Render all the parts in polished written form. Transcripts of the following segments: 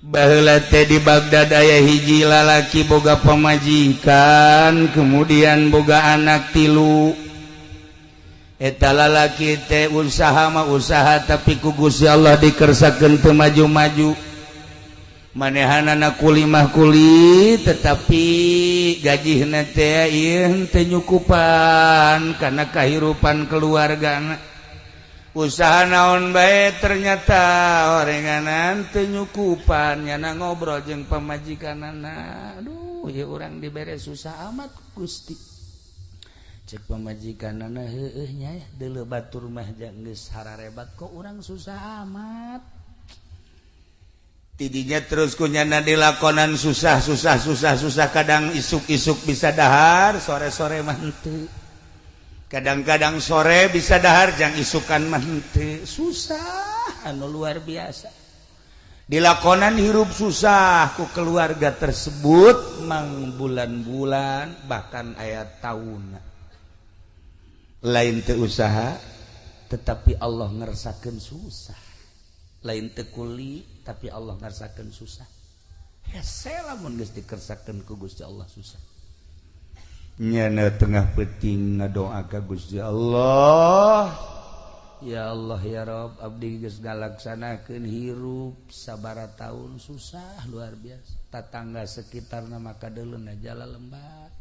baheula teh di Baghdad aya hiji lalaki boga pamajikan kemudian boga anak 3 eta lalaki teh usaha tapi ku Gusti Allah dikersakeun teu maju-maju manehanana kulimah kulit tetapi gajihna teh ieu teu nyukupan kana kahirupan keluargana usaha naon bae ternyata orenganan teu nyukupan nyana ngobrol jeung pamajikanana aduh ieu urang dibere susah amat Gusti cek pamajikanana heueuh nya deuleu batur mah geus hararebat kok urang susah amat tidinya terus kunyana dilakonan susah kadang isuk-isuk bisa dahar sore-sore mah henteu kadang-kadang sore bisa dahar jang isukan mah henteu susah anu luar biasa dilakonan hirup susah ku keluarga tersebut mang bulan-bulan bahkan aya taunna lain teu usaha tetapi Allah ngersakeun susah lain teu kuli tapi Allah ngersakeun susah hese lamun geus dikersakeun ku Gusti Allah susah nyana tengah peuting ngadoa ka Gusti Allah ya Allah ya Rabb abdi geus ngalaksanakeun hirup sabaraha taun susah luar biasa tatangga sekitarna maka deuleuna jala lembar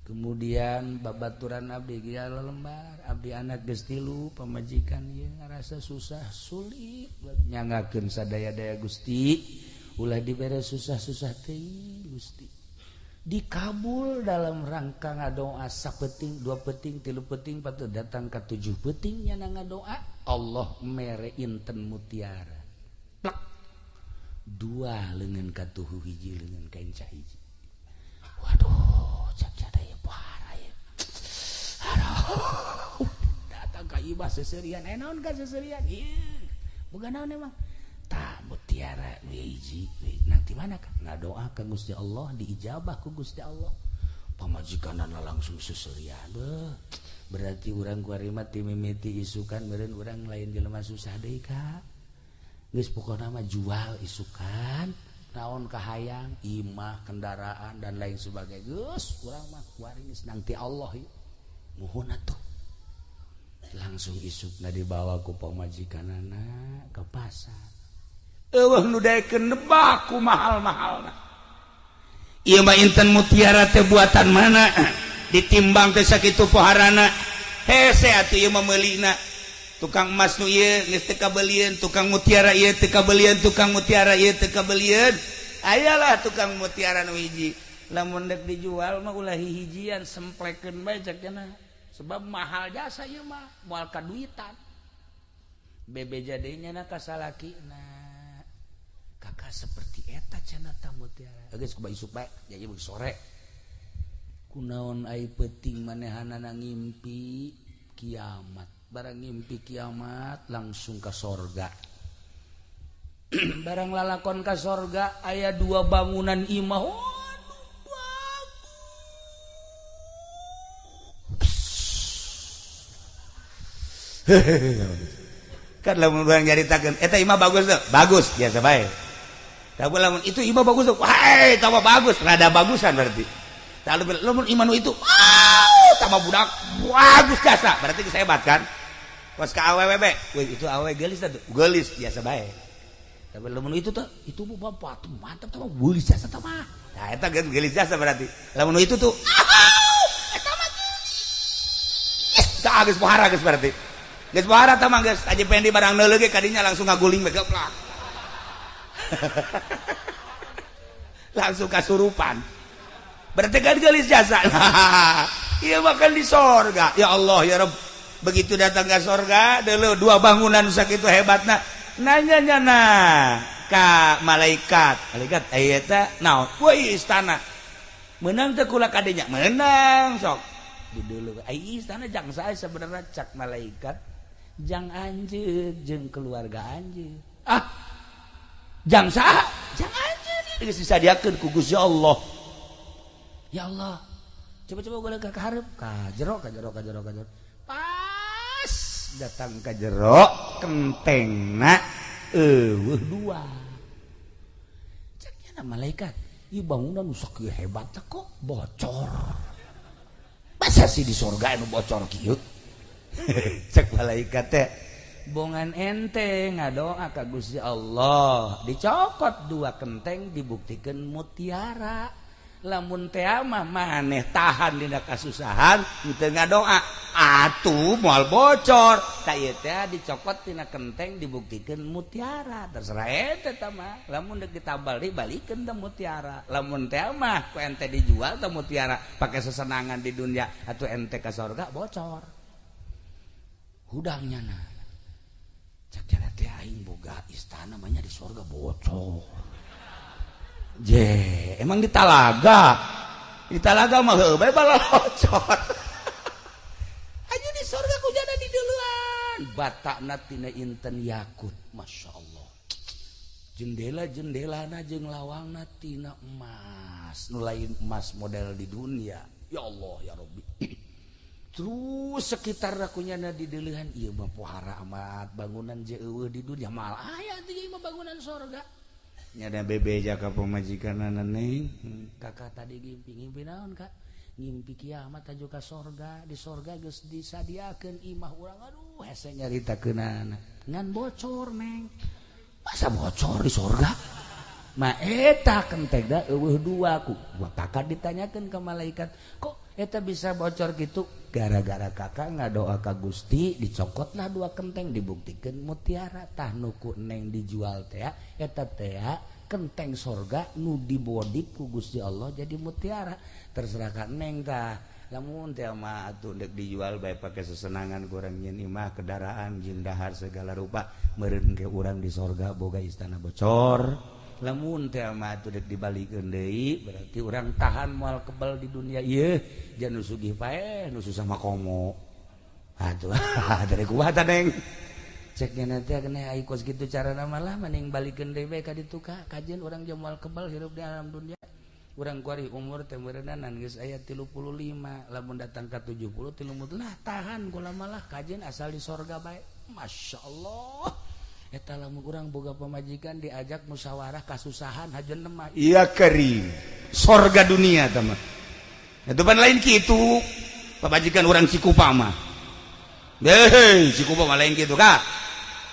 kemudian babaturan abdi jala lembar abdi anak geus 3 pamajikan ieu ngarasa susah sulit nyangakeun sadaya-daya Gusti ulah dibere susah-susah teh Gusti dikabul dalam rangka ngadoa sapeting 2 peting 3 peting patut datang ka 7 peting nyana ngadoa Allah mere inten mutiara plak 2 leungeun ka tuhu hiji leungeun ka enca hiji waduh cak-cak aya pohara ya aduh datang ka ieu seserian naon ka seserian ieu boga naon emang tah mutiara hiji nanti mana kan ngadoa ka Gusti Allah diijabah ku Gusti Allah pamajikanana langsung seserian berarti urang kuari mah ti mimiti isukan meureun urang lain jelema susah deui ka geus pokona mah jual isukan naon kahayang imah kendaraan dan lain sebagainya geus urang mah kuari geus nangti Allah ieu muhun atuh langsung isukna dibawa ku pamajikanana ke pasar eueuh nu daekeun nebak ku mahal-mahalna ieu mah inten mutiara teh buatan mana ditimbang teh sakitu poharana hese atuh ieu mah meulina tukang emas nu ieu geus teu kabelieun tukang mutiara ieu teu kabelieun tukang mutiara ieu teu kabelieun ayalah tukang mutiara nu hiji lamun dek dijual mah ulah hijian semplekeun bae cek cenah sebab mahal jasa ieu mah moal kaduitan bebeja deui nya ka salakina kakak seperti eta cenah ta mutiara geus kumaha isuk bae jadi beuk sore kunaon ai peuting manehanana ngimpi kiamat barang ngimpi kiamat langsung ka sorga barang lalakon ka sorga aya 2 bangunan imah kan lamun urang nyaritakeun eta imah bagus tuh bagus biasa bae tapi lamun itu imah bagus tuh wah tambah bagus rada bagusan berarti tapi lamun imah nu itu tambah budak bagus jasa berarti kesebat kan pas ka awewe be weh itu awewe geulis tuh geulis biasa bae tapi lamun itu tuh itu bapak tuh mantap tuh geulis jasa tah mah nah eta geulis jasa berarti lamun itu tuh eta mah tah geus pohara geus berarti geus pohara tah mah geus aja pendi barang neuleuh ge kadinya langsung ngaguling be geplak langsung kasurupan berarti kan gelis jasa iya makan di sorga ya Allah ya Rabb begitu datang ke sorga dulu 2 bangunan sakitu hebatna nanya ka malaikat ayata naon woi istana menang teh kula kadinya menang sok di dulu ai istana jang sae sebenarnya cak malaikat jang anjeun jeung keluarga anjeun jang saha jang anjeun geus disadiakeun ku Gusti Allah ya Allah coba-coba gue ke hareup ka jero pas datang ka jero kentengna eueuh 2 malaikat ieu bangunan nu sakieu hebat kok bocor masa sih di surga anu bocor kieu cek malaikat teh bongan ente ngadoa ka Gusti Allah dicokot 2 kenteng dibuktikan mutiara lamun teh mah maneh tahan dina kasusahan henteu ngadoa atuh moal bocor ta ieu teh dicokot tina kenteng dibuktikan mutiara terserah ente tah mah lamun deuk ditambal dibalikeun teh mutiara lamun teh mah ku ente dijual teh mutiara pake sesenangan di dunia atuh ente ka surga bocor hudangnya nah cak jana teh aing boga istana namanya di surga bocor je emang di talaga mah heuh bae bala bocor aja di surga ku jana di duluan batakna tina inten yakut masyaallah jendela-jendelana jeung lawangna tina emas nu lain emas model di dunia ya Allah ya Rabbi terus sekitar rakunyana di deulehan ieu mah pohara amat bangunan je eueuh di dunia mal aya teh mah bangunan surga nyada bebe jaka pemajikanana neng kakak tadi ngimpi naon kak ngimpi kiamat aju ka surga di surga geus disadiakeun imah urang aduh hese nyaritakeunana ngan bocor neng masa bocor di surga mah eta kentegna eueuh 2 ku kakak ditanyakeun ka malaikat kok eta bisa bocor gitu gara-gara kakak ngadoa ka Gusti dicokotlah 2 kenteng dibuktikan mutiara tah nuku neng dijual teh eta teh kenteng sorga nu dibodip ku Gusti Allah jadi mutiara terserah ka neng tah lamun teh mah atuh deuk dijual bae pake sesenangan kurang nyeun imah kendaraan jeung dahar segala rupa meureun ke urang di sorga boga istana bocor lamun teh mah atuh deuk dibalikeun deui berarti urang tahan moal kebal di dunia ieu jan nu sugih paeh nu susah mah komo atuh dari kuat neng cek nanti kena aya kos kitu carana malah mending balikeun deui bae ka ditu ka kajian urang jeung moal kebal hirup di alam dunia urang kuari umur teh meureunan geus aya 35 lamun datang ka 70 30 lah tahan kula malah kajian asal di sorga bae masyaallah eta lamun urang boga pamajikan diajak musyawarah kasusahan hajeun mah iya kering sorga dunia tah mah eta pan lain kitu pamajikan urang Cikupa mah hei Cikupa mah lain kitu ka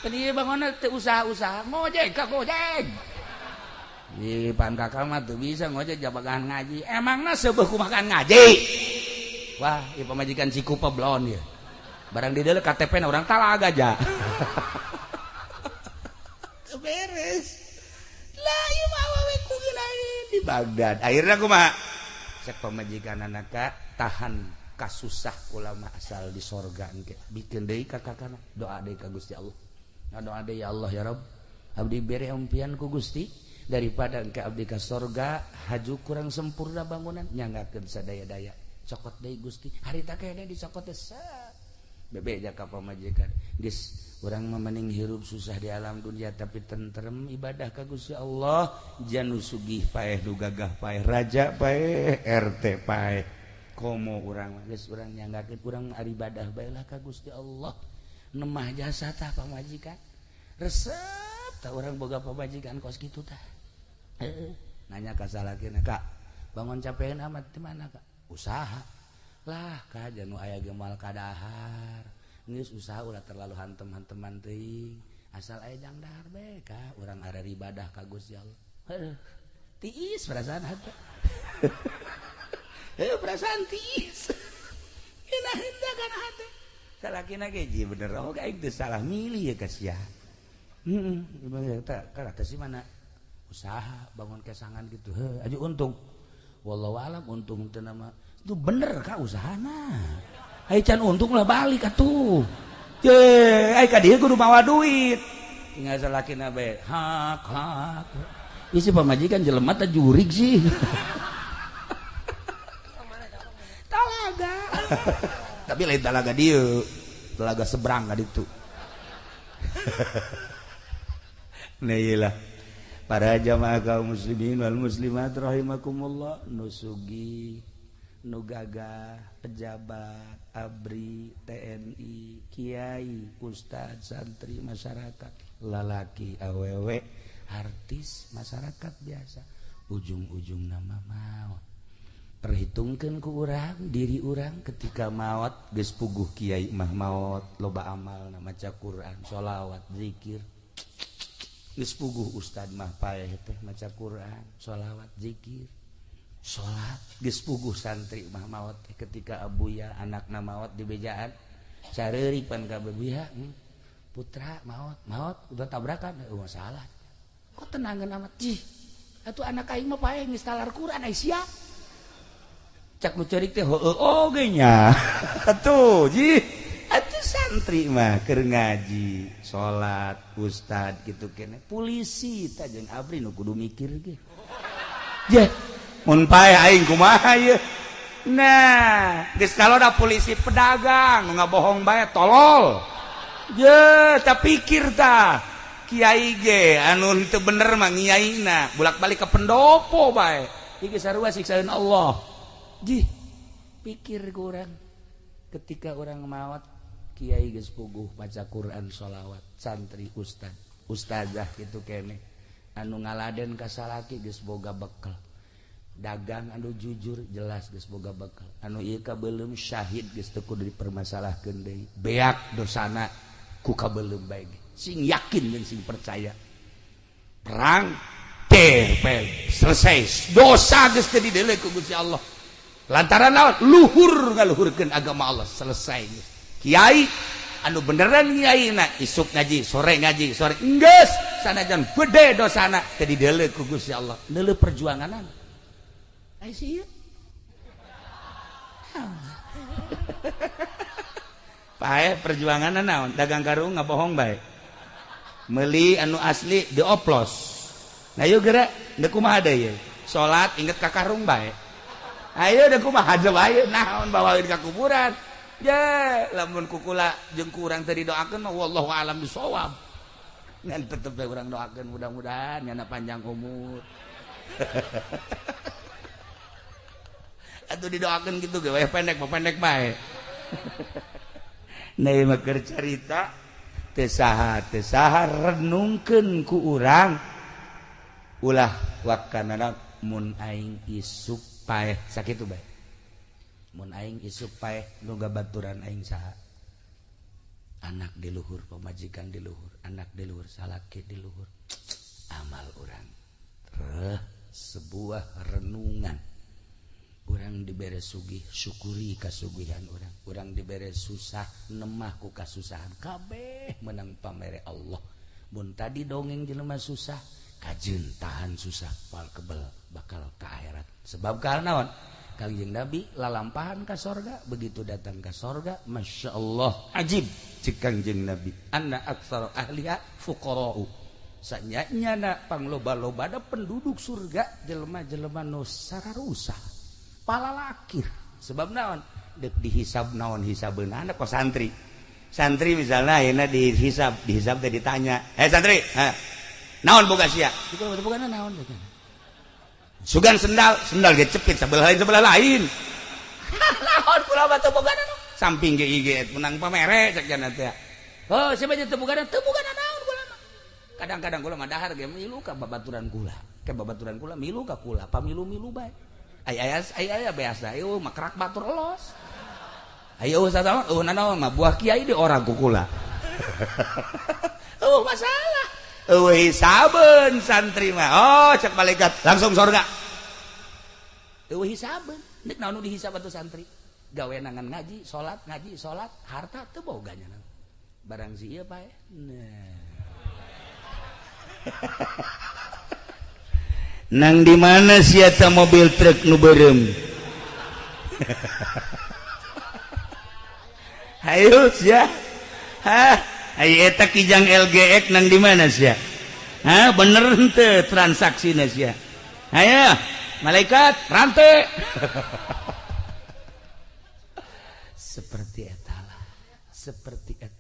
kan ieu bangunna teu usaha-usaha ngojek ka gojek ieu pan kakak mah teu bisa ngojek jabagan ngaji emangna seubeuh kumakan ngaji wah ieu pamajikan Cikupa blon ieu barang di dieu KTP na urang talaga aja beres lah ieu mah awewe kugeulain di Baghdad akhirna kumaha cek pamajikan anaka tahan kasusah ulama asal di sorga engke bikin deui ka kakana doa deui ka Gusti Allah ngadoa deui ya Allah ya Rabb abdi bere umpian ku Gusti daripada engke abdi ka sorga haju kurang sempurna bangunan nyanggakeun sadaya-daya cokot deui Gusti harita kene dicokot teh bebe jaka pamajikan geus urang mah mending hirup susah di alam dunia tapi tentrem ibadah ka Gusti Allah jan nu sugih paeh nu gagah paeh raja paeh RT paeh komo urang geus urang nyanggakeun urang ari ibadah bae lah ka Gusti Allah nemah jasa tah pamajikan resep tah urang boga pamajikan kos kitu tah nanya ka salakina Kak bangun capeun amat di mana Kak usaha lah ka jan nu aya gemal kadahar geus usaha ulah terlalu hantem-hanteman teuing asal aya jang dahar bae ka urang are ibadah ka Gusti Allah heuh tiis perasaan hate perasaan tiis enak kana hate salakina ge ji bener oh aing teu salah milih ya sia heeh eta karata si mana usaha bangun kesangan gitu heuh aju untung wallahu alam untung teu nama itu bener ka usahana ai can untung lah balik atuh ye ai ka dieu kudu mawa duit tinggal salakina bae hak isi pamajikan jelema teh jurig sih talaga tapi lain talaga dieu telaga seberang ka ditu nah iyalah para jamaah kaum muslimin wal muslimat rahimakumullah nusugi nu gagah pejabat abri TNI kiai ustad santri masyarakat lalaki awewe artis masyarakat biasa ujung-ujung nama maut perhitungkan ku urang diri urang ketika maut geus puguh kiai mah maut loba amal na maca Quran sholawat zikir geus puguh ustad mah paeh teh maca Quran sholawat zikir salat geus puguh santri mah maot ketika abuya anakna maot di bejaan sareurik pan ka bebiha putra maot udah tabrakan masalah kok tenangan amat jih atuh anak aing mah paeh geus talar Quran ai sia cak nu ceurik teh heueuh oge nya atuh jih atuh santri mah keur ngaji salat ustad kitu keneh polisi tah jeung abri nu kudu mikir ge jeh mun paeh aing kumaha ieu nah geus kalona polisi pedagang nu ngabohong bae tolol ye tah pikir tah kiai ge anu teu bener mah ngiaina bolak-balik ke pendopo bae ieu sarua siksaeun Allah jih pikir ku urang ketika urang maot kiai geus puguh maca Quran sholawat santri ustazah kitu keneh anu ngaladen ka salaki geus boga bekal dagang anu jujur jelas geus boga bekal anu ieu kabeulem syahid geus teu kudu dipermasalahkeun deui beak dosana ku kabeulem bae sing yakin jeung sing percaya perang selesai dosa geus teu dideuleu ku Gusti Allah lantaran naon luhur ngaluhurkeun agama Allah selesai kiai anu beneran kiaina isuk ngaji sore enggeus sanajan gede dosana teu dideuleu ku Gusti Allah deuleu perjuanganan ai sieun paeh perjuanganna naon dagang karung ngabohong bae meuli anu asli dioplos nah ieu geura da kumaha deui ieu salat inget ka karung bae ayo da kumaha aja bae naon bawain ka kuburan ya lamun kukula jeung kurang teu didoakeun mah wallahu alam bisawab ngan tetep urang doakeun mudah-mudahan nyana panjang umur atuh didoakeun kitu ge we pendek bae nah ieu mah keur carita teu saha renungkeun ku urang ulah wakanana mun aing isuk paeh sakitu bae mun aing isuk paeh nu gabaturan aing saha anak di luhur pamajikan di luhur anak di luhur salaki di luhur amal urang sebuah renungan urang dibere sugih syukuri kasugihan urang dibere susah nemah ku kasusahan kabeh menang pamere Allah mun tadi dongeng jelema susah kajeun tahan susah pal kebel bakal ka akhirat sebab karena naon Kangjeng Nabi lalampahan ka sorga begitu datang ka sorga Masya Allah ajib cik Kangjeng Nabi anna aktsara ahliha fuqara'u sanyana pangloba-loba ada penduduk surga jelema-jelema nu sararusah palalakir sebab naon dek dihisab naon hisabeuna anak kok santri misalnya ayeuna dihisab teh ditanya santri naon boga sia bogana naon sugan sendal ge cepit sebelah lain naon kula mah teu bogana samping ge IG menang pamere cek jana teh oh siapa teu bogana naon kula mah kadang-kadang kula mah dahar ge milu ka babaturan kula milu ka kula pamilu-milu bae aya biasa ayo makrak batur elos ayo usah naon mah buah kiai di orang ku kula masalah hisabeun santri mah oh cek malaikat langsung surga hisabeun nek naon nu dihisab atuh santri gawe nangan ngaji salat harta teu boga nya barang si ieu pae nah nang di mana sia ta mobil truk nu beureum hayu sia ai eta kijang LGX nang di mana sia bener henteu transaksina sia aya malaikat rante seperti eta